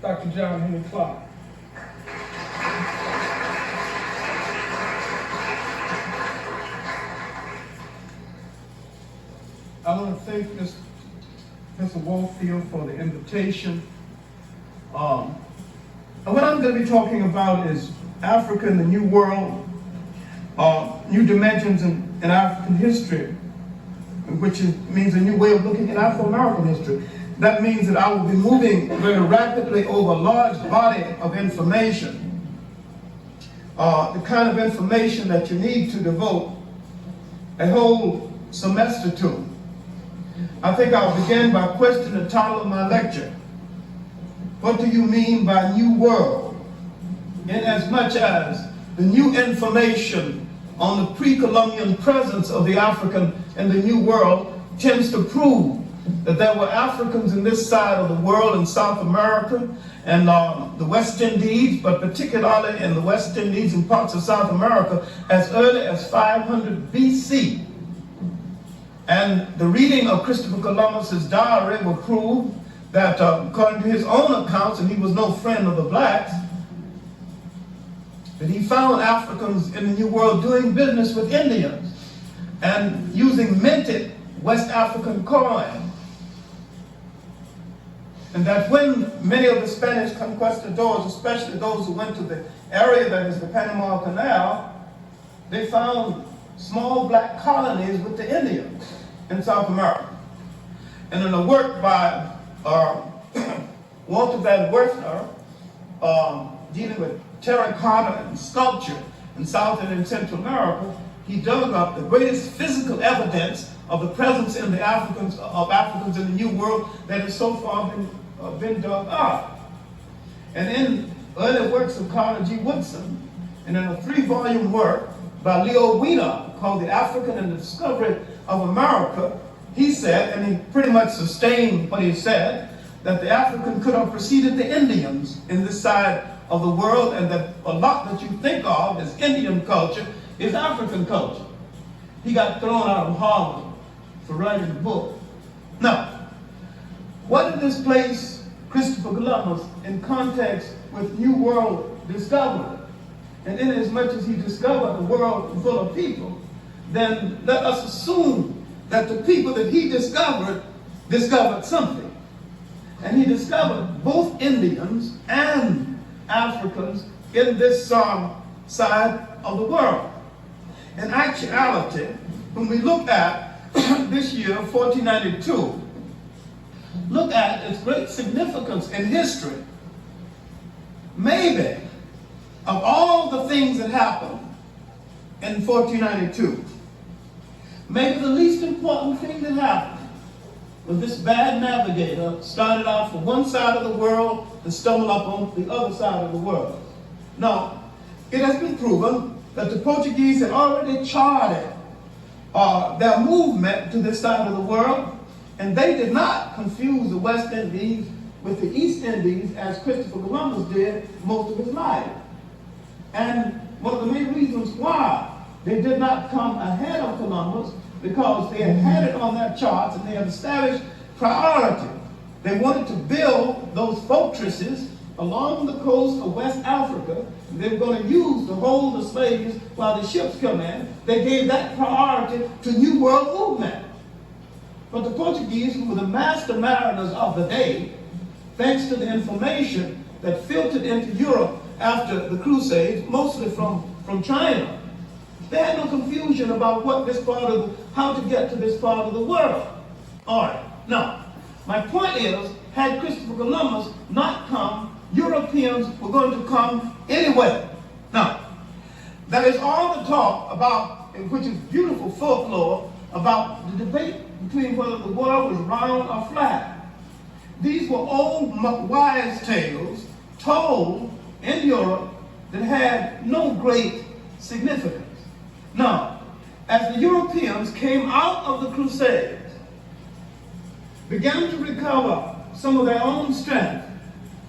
Dr. John Henry Clark. I want to thank Mr. Warfield for the invitation. And what I'm going to be talking about is Africa and the New World, new dimensions in African history, which means a new way of looking at Afro-American history. That means that I will be moving very rapidly over a large body of information, the kind of information that you need to devote a whole semester to. I think I'll begin by questioning the title of my lecture. What do you mean by New World? In as much as the new information on the pre-Columbian presence of the African in the New World tends to prove that there were Africans in this side of the world in South America and the West Indies, but particularly in the West Indies and parts of South America as early as 500 BC. And the reading of Christopher Columbus's diary will prove that according to his own accounts, and he was no friend of the blacks, that he found Africans in the New World doing business with Indians and using minted West African coin. And that when many of the Spanish conquistadors, especially those who went to the area that is the Panama Canal, they found small black colonies with the Indians in South America. And in a work by Walter Van Werthner, dealing with terracotta and sculpture in South and in Central America, he dug up the greatest physical evidence of the presence in the Africans in the New World that has so far been dug up. And in early works of Carter G. Woodson, and in a 3-volume work by Leo Wiener called The African and the Discovery of America, he said, and he pretty much sustained what he said, that the African could have preceded the Indians in this side of the world, and that a lot that you think of as Indian culture is African culture. He got thrown out of Harvard for writing the book. Now, what did this place Christopher Columbus in context with New World discovery? And in as much as he discovered a world full of people, then let us assume that the people that he discovered something. And he discovered both Indians and Africans in this side of the world. In actuality, when we look at this year, 1492, look at its great significance in history. Maybe, of all the things that happened in 1492, maybe the least important thing that happened was this bad navigator started out from one side of the world and stumbled up on the other side of the world. Now, it has been proven that the Portuguese had already charted their movement to this side of the world, and they did not confuse the West Indies with the East Indies as Christopher Columbus did most of his life. And one of the main reasons why they did not come ahead of Columbus, because they had it on their charts and they had established priority. They wanted to build those fortresses along the coast of West Africa. They were going to use to hold the slaves while the ships come in. They gave that priority to New World movement. But the Portuguese, who were the master mariners of the day, thanks to the information that filtered into Europe after the Crusades, mostly from China, they had no confusion about how to get to this part of the world. All right, now, my point is, had Christopher Columbus not come, Europeans were going to come anyway. Now, that is all the talk about, which is beautiful folklore, about the debate between whether the world was round or flat. These were old wise tales told in Europe that had no great significance. Now, as the Europeans came out of the Crusades, began to recover some of their own strength,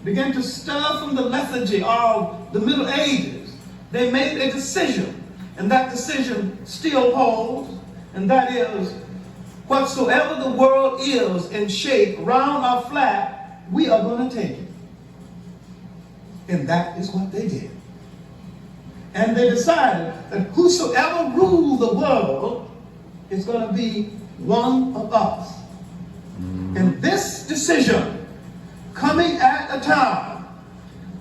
began to stir from the lethargy of the Middle Ages, they made a decision, and that decision still holds, and that is, whatsoever the world is in shape, round or flat, we are going to take it. And that is what they did. And they decided that whosoever ruled the world is going to be one of us. And this decision, coming at a time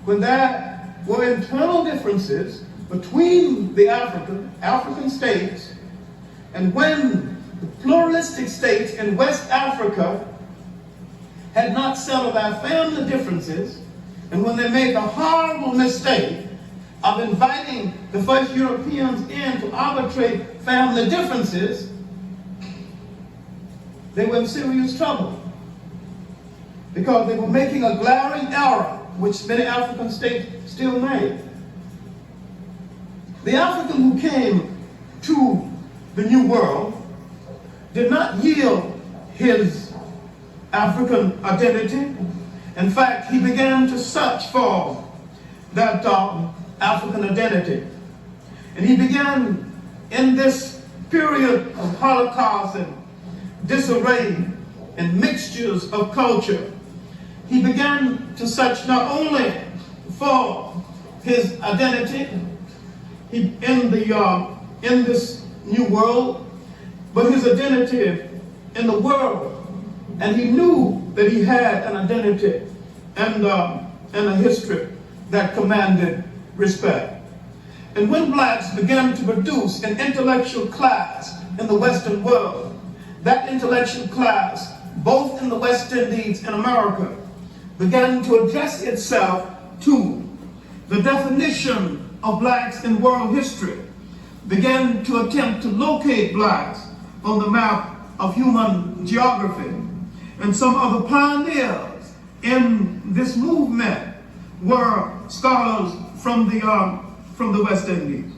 when there were internal differences between the African states, and when the pluralistic states in West Africa had not settled their family differences, and when they made the horrible mistake of inviting the first Europeans in to arbitrate family differences, they were in serious trouble because they were making a glaring error, which many African states still made. The African who came to the New World did not yield his African identity. In fact, he began to search for that African identity. And he began in this period of Holocaust and disarray and mixtures of culture. He began to search not only for his identity in this new world, but his identity in the world. And he knew that he had an identity and a history that commanded respect. And when blacks began to produce an intellectual class in the Western world, that intellectual class, both in the West Indies and America, began to address itself to the definition of blacks in world history, began to attempt to locate blacks on the map of human geography. And some of the pioneers in this movement were scholars from the West Indies.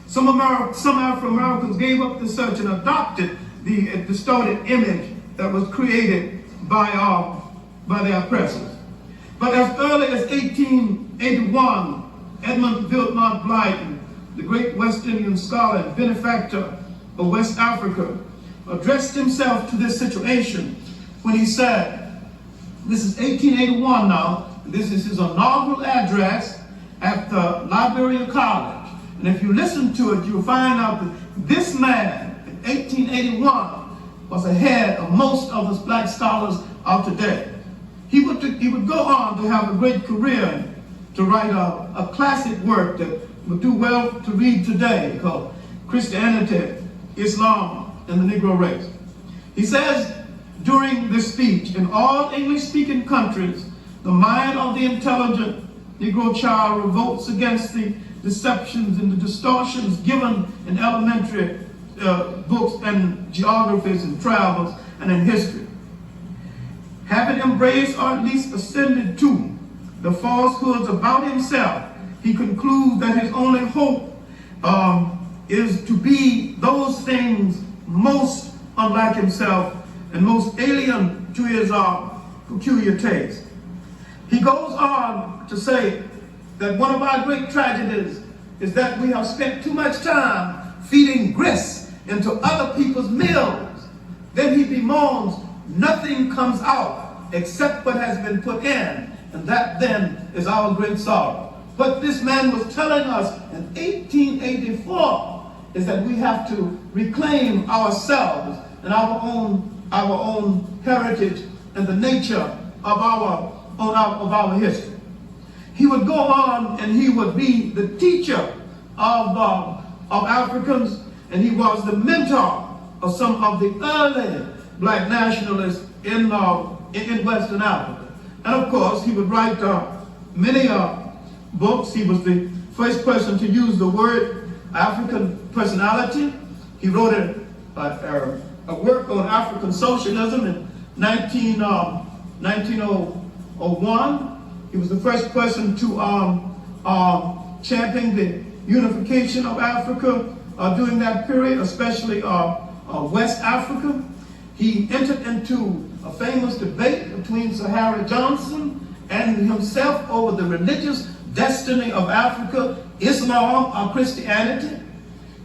Some Afro-Americans gave up the search and adopted the distorted image that was created by their oppressors. But as early as 1881, Edmund Wilmot Blyton, the great West Indian scholar and benefactor of West Africa, addressed himself to this situation when he said, this is 1881 now, this is his inaugural address at the Library of College. And if you listen to it, you'll find out that this man in 1881 was ahead of most of the black scholars of today. He would go on to have a great career, to write a classic work that would do well to read today called Christianity, Islam, and the Negro Race. He says during this speech, in all English-speaking countries, the mind of the intelligent Negro child revolts against the deceptions and the distortions given in elementary books and geographies and travels and in history. Having embraced or at least ascended to the falsehoods about himself, he concludes that his only hope is to be those things most unlike himself and most alien to his peculiar taste. He goes on to say that one of our great tragedies is that we have spent too much time feeding grist into other people's meals. Then he bemoans, nothing comes out except what has been put in, and that then is our great sorrow. What this man was telling us in 1884 is that we have to reclaim ourselves and our own heritage and the nature of our history. He would go on and he would be the teacher of Africans, and he was the mentor of some of the early black nationalists in Western Africa. And of course, he would write many books. He was the first person to use the word African personality. He wrote a work on African socialism in 1901. He was the first person to champion the unification of Africa during that period, especially West Africa. He entered into a famous debate between Sir Harry Johnson and himself over the religious destiny of Africa, Islam or Christianity.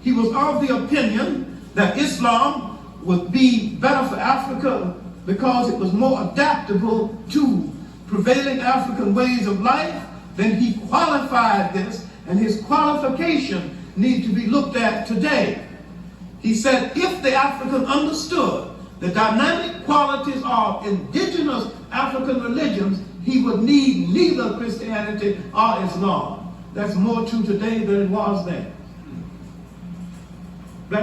He was of the opinion that Islam would be better for Africa because it was more adaptable to prevailing African ways of life then he qualified this, and his qualification need to be looked at today. He said if the African understood the dynamic qualities of indigenous African religions, he would need neither Christianity or Islam. That's more true today than it was then.